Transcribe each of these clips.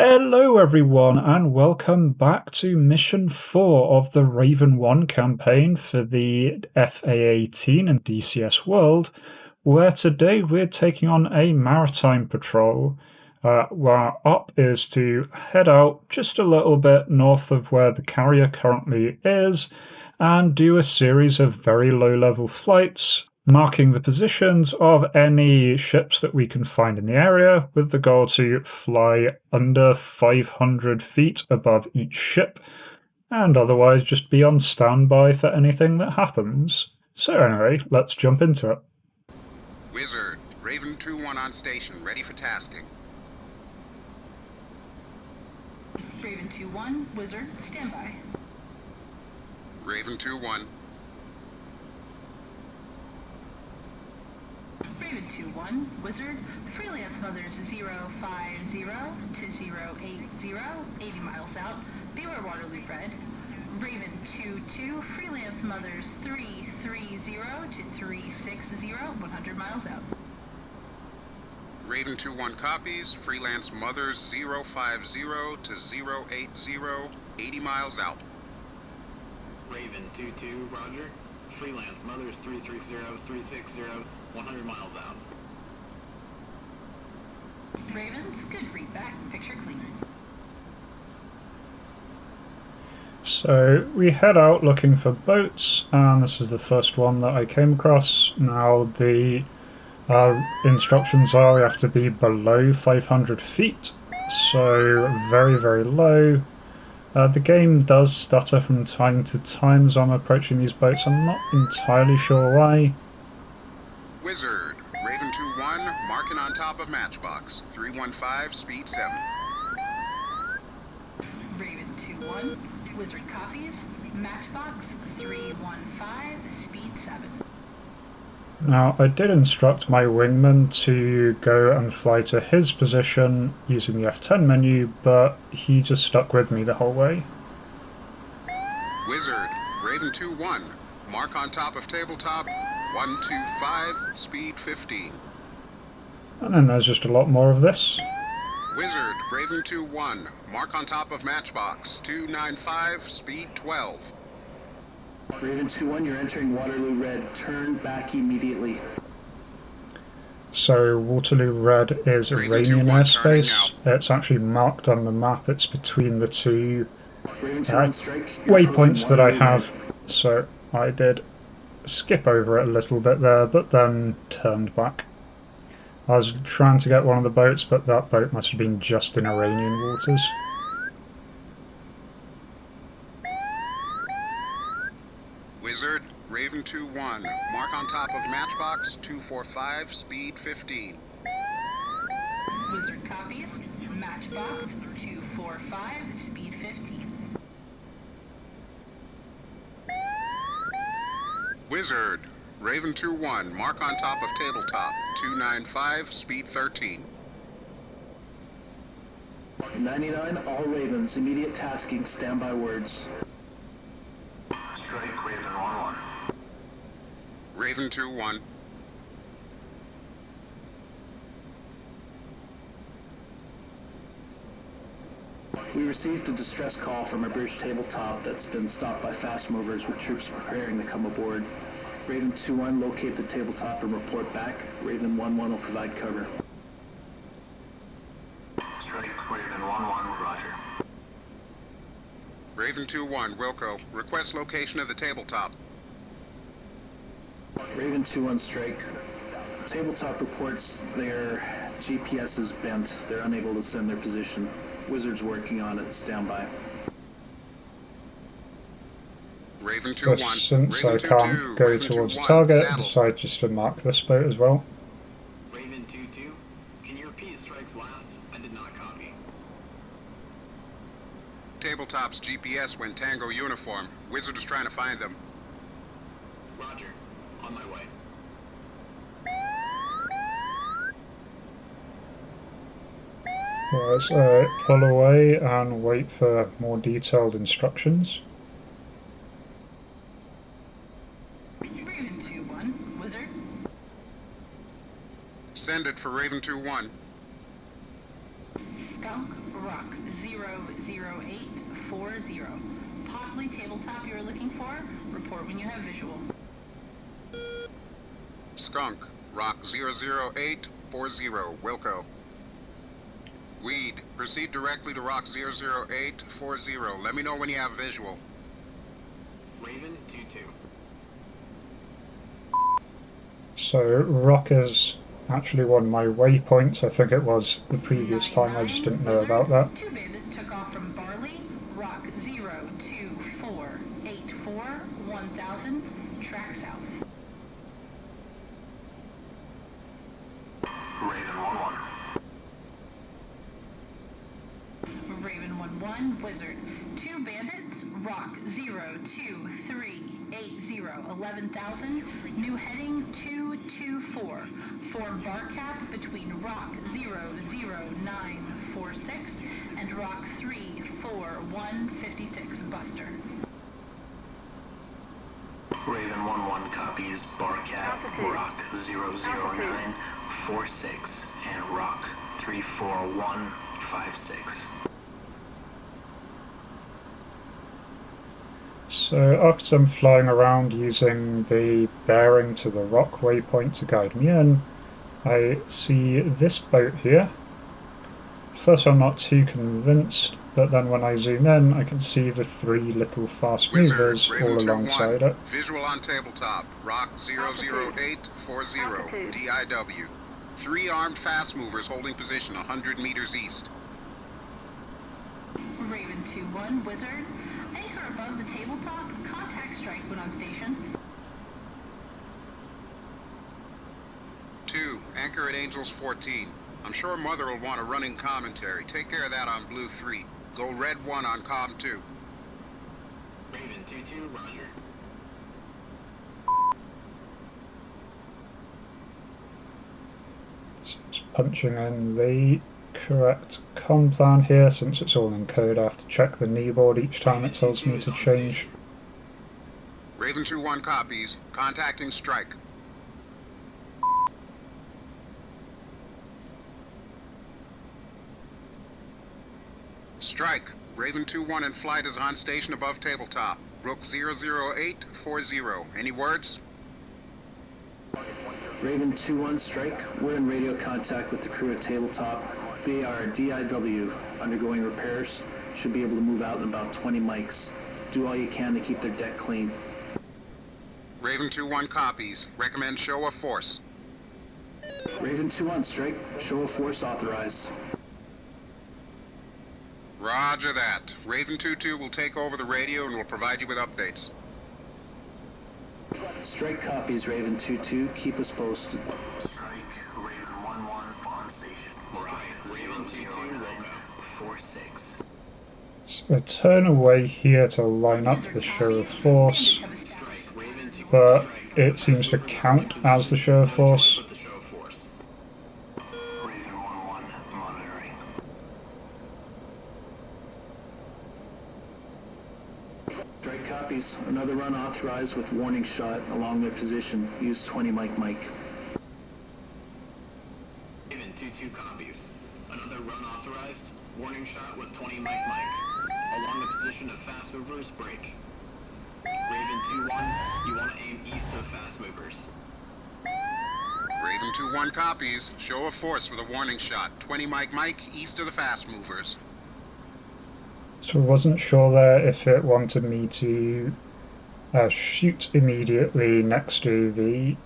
Hello everyone and welcome back to Mission 4 of the Raven One Campaign for the A-18 and DCS world, where today we're taking on a maritime patrol. Our up is to head out just a little bit north of where the carrier currently is and do a series of very low-level flights, marking the positions of any ships that we can find in the area, with the goal to fly under 500 feet above each ship, and otherwise just be on standby for anything that happens. So anyway, let's jump into it. Wizard, Raven 2-1 on station, ready for tasking. Raven 2-1, Wizard, standby. Raven 2-1. Raven 2-1, Wizard, freelance mothers 050 to 080, 80 miles out, beware Waterloo Red. Raven 2-2, freelance mothers 330 to 360, 100 miles out. Raven 2-1 copies, freelance mothers 050 to 080, 80 miles out. Raven 2-2, roger. Freelance mothers 330, 360, 100 miles out. Ravens, good feedback, picture clean. So we head out looking for boats, and this is the first one that I came across. Now the instructions are we have to be below 500 feet, so very, very low. The game does stutter from time to time as I'm approaching these boats. I'm not entirely sure why. Wizard, Raven 2-1, marking on top of Matchbox, 315, speed 7. Raven 2-1, Wizard copies, Matchbox 315, speed 7. Now, I did instruct my wingman to go and fly to his position using the F10 menu, but he just stuck with me the whole way. Wizard, Raven 2-1, mark on top of tabletop, 125, speed 15. And then there's just a lot more of this. Wizard, Raven 2-1, mark on top of Matchbox, 295, speed 12. Raven 2-1, you're entering Waterloo Red. Turn back immediately. So Waterloo Red is Iranian airspace. It's actually marked on the map. It's between the two waypoints that I have. So I did skip over it a little bit there, but then turned back. I was trying to get one of the boats, but that boat must have been just in Iranian waters. Wizard, Raven 2-1, mark on top of Matchbox, 245, speed 15. Wizard copies, Matchbox 245, speed 15. Wizard, Raven 2-1, mark on top of tabletop, 295, speed 13. 99, all Ravens, immediate tasking, standby words. Strike Raven 1-1. Raven 2-1. We received a distress call from a Briish tabletop that's been stopped by fast movers with troops preparing to come aboard. Raven 2-1, locate the tabletop and report back. Raven 1-1 will provide cover. Strike Raven 1-1, roger. Raven 2-1, Wilco, request location of the tabletop. Raven 2-1 strike. Tabletop reports their GPS is bent. They're unable to send their position. Wizard's working on it. Standby. Raven 2-1. Just since Raven I can't go Raven towards 2-1, target, I saddle. decided just to mark this boat as well. Raven 2-2, can you repeat strikes last? I did not copy. Tabletop's GPS went Tango uniform. Wizard is trying to find them. Roger, on my way. Right, pull away and wait for more detailed instructions. Raven 2-1, Wizard. Send it for Raven 2-1. Skunk, Rock 00840. Possibly tabletop you are looking for. Report when you have visual. Skunk, Rock 00840, Wilco. Weed, proceed directly to Rock 00840. Let me know when you have visual. Raven 2-2. So Rock is actually one of my waypoints. I think it was the previous time, I just didn't know about that. Two bandits took off from Barley, Rock 02484, 1000, track south. Raven 1-1. Raven 1-1, Wizard. Two bandits, Rock 02380, 11,000, new heading 224. Form bar cap between Rock 00946 and Rock 34156, Buster. Raven 1-1 copies Barcat, Rock 00946 and Rock 34156. So after I'm flying around using the bearing to the Rock waypoint to guide me in, I see this boat here. First I'm not too convinced, but then when I zoom in I can see the three little fast movers Wizard, all Raven alongside 2-1, it. visual on tabletop, Rock 00840, DIW. Three armed fast movers holding position 100 meters east. Raven 2-1, Wizard. Anchor above the tabletop, contact strike when on station. 2, anchor at Angels 14. I'm sure Mother will want a running commentary. Take care of that on Blue 3. Go Red 1 on Com 2. Raven 2-2, roger. So just punching in the correct comm plan here. Since it's all in code, I have to check the kneeboard each time it tells me to change. Raven 2-1 copies. Contacting strike. Strike. Raven 2-1 in flight is on station above tabletop. Rook 00840. Any words? Raven 2-1 strike. We're in radio contact with the crew at tabletop. They are DIW, undergoing repairs. Should be able to move out in about 20 mics. Do all you can to keep their deck clean. Raven 2-1 copies. Recommend show of force. Raven 2-1 strike. Show of force authorized. Roger that. Raven 2-2 will take over the radio and will provide you with updates. Strike copies, Raven 2-2. Keep us posted. Strike, Raven 1-1 on station. Right, Raven 2-2, 46. So I turn away here to line up the show of force, Strike, Raven 2-1. but it seems to count as the show of force. The show of force. Raven 1-1 monitoring. Strike copies. Another run authorized with warning shot along their position. Use 20 mic. Raven 2-2 copies. Another run authorized. Warning shot with 20 mic. Along the position of fast movers, break. Raven 2-1, you want to aim east of fast movers. Raven 2-1 copies. Show of force with a warning shot. 20 mic east of the fast movers. So I wasn't sure there if it wanted me to shoot immediately next to the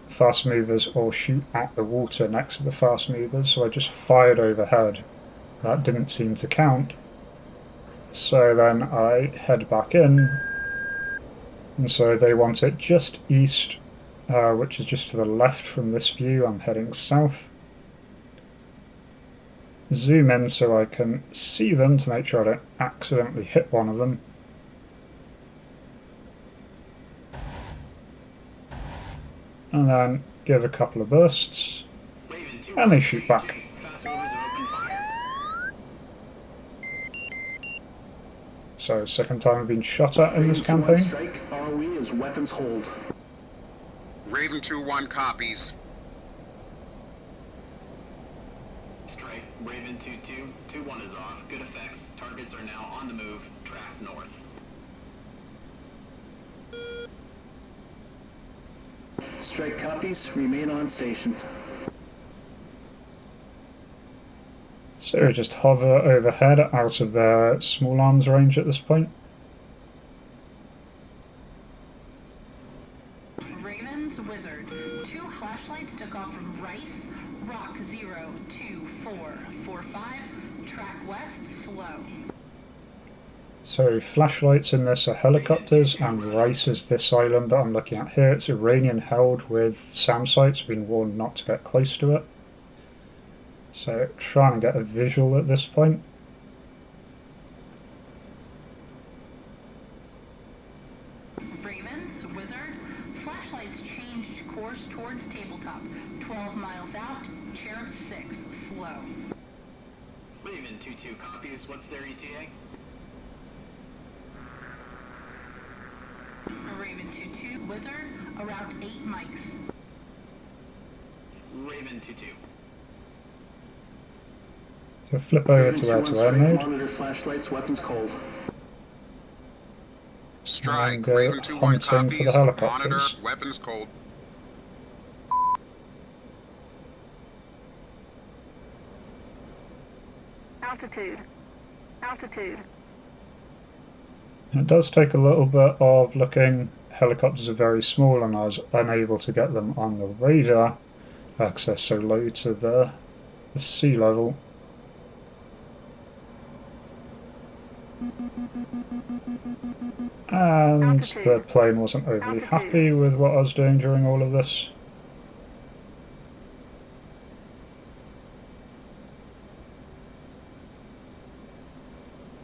fast movers or shoot at the water next to the fast movers, so I just fired overhead. That didn't seem to count. So then I head back in, and so they want it just east, which is just to the left from this view. I'm heading south. Zoom in so I can see them to make sure I don't accidentally hit one of them. And then give a couple of bursts, and they shoot back. Fast movers have opened fire. So second time I've been shot at in this campaign. Strike. ROE is weapons hold. Raven 2-1 copies. Strike, Raven 2-2, 2-1 is off. Good effects. Targets are now on the move. Track north. Strike copies. Remain on station. So just hover overhead out of their small arms range at this point. Ravens, Wizard. 2 flashlights took off from Rice. Rock 02445. Track west, slow. So flashlights in this are helicopters, and Rice is this island that I'm looking at here. It's Iranian held with SAM sites, been warned not to get close to it. So trying to get a visual at this point. Ravens, Wizard. Flashlights changed course towards tabletop. 12 miles out. Cherub 6, slow. Raven 2-2 copies. What's their ETA? Raven 2-2, Wizard. Around 8 mics. Raven 2-2. So flip over to air-to-air mode. Monitor flashlights. Weapons cold. Strike. And go Raven 2-1 hunting copies. for the helicopters. Monitor. Weapons cold. Altitude. Altitude. It does take a little bit of looking. Helicopters are very small and I was unable to get them on the radar because they're so low to the sea level. And the plane wasn't overly happy with what I was doing during all of this.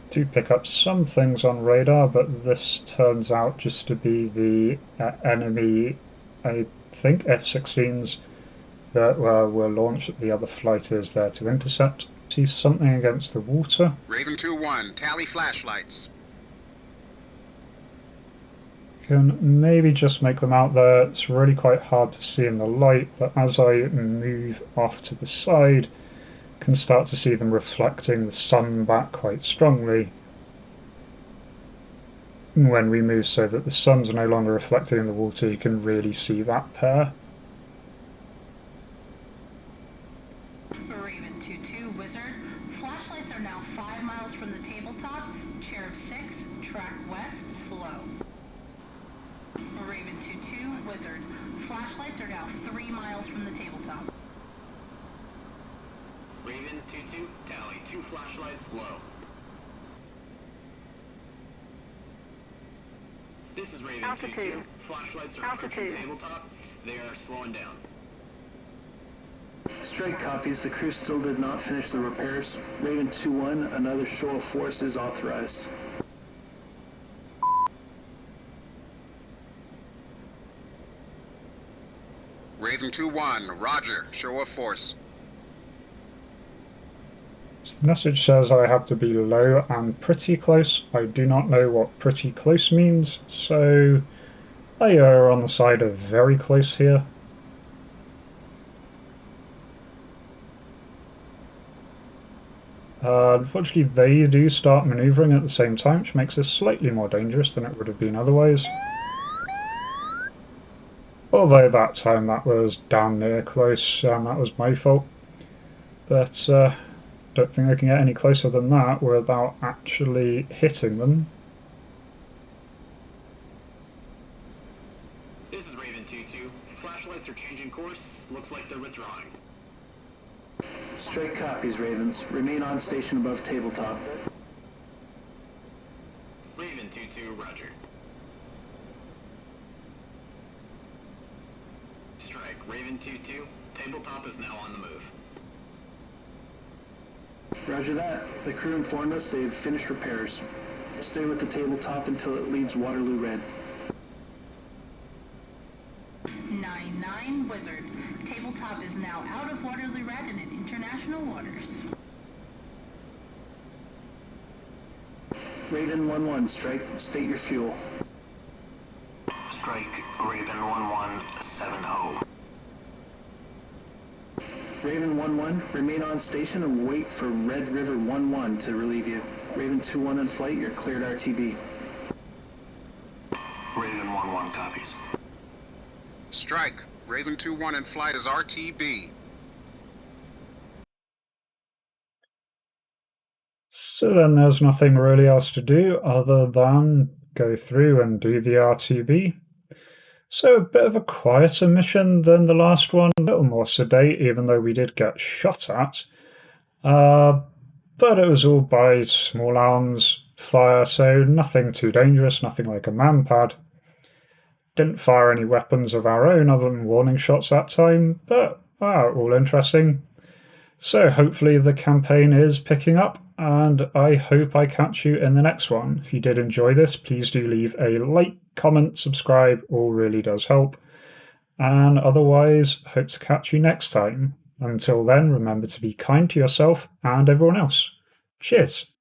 Do pick up some things on radar, but this turns out just to be the enemy, I think, F-16s that were launched. The other flight is there to intercept. See something against the water. Raven 2-1, tally flashlights. Can maybe just make them out there. It's really quite hard to see in the light, but as I move off to the side, can start to see them reflecting the sun back quite strongly. When we move so that the sun's no longer reflecting in the water, you can really see that pair. Raven 2-2, Wizard. Flashlights are now 5 miles from the tabletop. Cherub 6, track west, slow. Raven 2-2, Wizard. Flashlights are now 3 miles from the tabletop. Raven 2-2, tally. 2 flashlights, low. This is Raven 2-2. Flashlights are approaching tabletop. They are slowing down. Strike copies. The crew still did not finish the repairs. Raven 2-1, another show of force is authorized. Raven 2-1, roger. Show of force. The message says I have to be low and pretty close. I do not know what pretty close means, so I err on the side of very close here. Unfortunately, they do start manoeuvring at the same time, which makes this slightly more dangerous than it would have been otherwise. Although that time that was damn near close, and that was my fault. But don't think I can get any closer than that without actually hitting them. This is Raven 2-2. Flashlights are changing course. Looks like they're withdrawing. Strike copies, Ravens. Remain on station above tabletop. Raven 2-2, roger. Strike. Raven 2-2. Tabletop is now on the move. Roger that. The crew informed us they've finished repairs. Stay with the tabletop until it leaves Waterloo Red. 9-9, Wizard. Tabletop is now out of Waterloo Red and in international waters. Raven 1-1, strike. State your fuel. Strike. Raven 1-1, 7-0. Raven 1-1, remain on station and wait for Red River 1-1 to relieve you. Raven 2-1 in flight, you're cleared RTB. Raven 1-1 copies. Strike. Raven 2-1 in flight is RTB. So then there's nothing really else to do other than go through and do the RTB. So a bit of a quieter mission than the last one, a little more sedate, even though we did get shot at. But it was all by small arms fire, so nothing too dangerous, nothing like a manpad. Didn't fire any weapons of our own other than warning shots that time, but all interesting. So hopefully the campaign is picking up, and I hope I catch you in the next one. If you did enjoy this, please do leave a like, comment, subscribe, all really does help. And otherwise, hope to catch you next time. Until then, remember to be kind to yourself and everyone else. Cheers!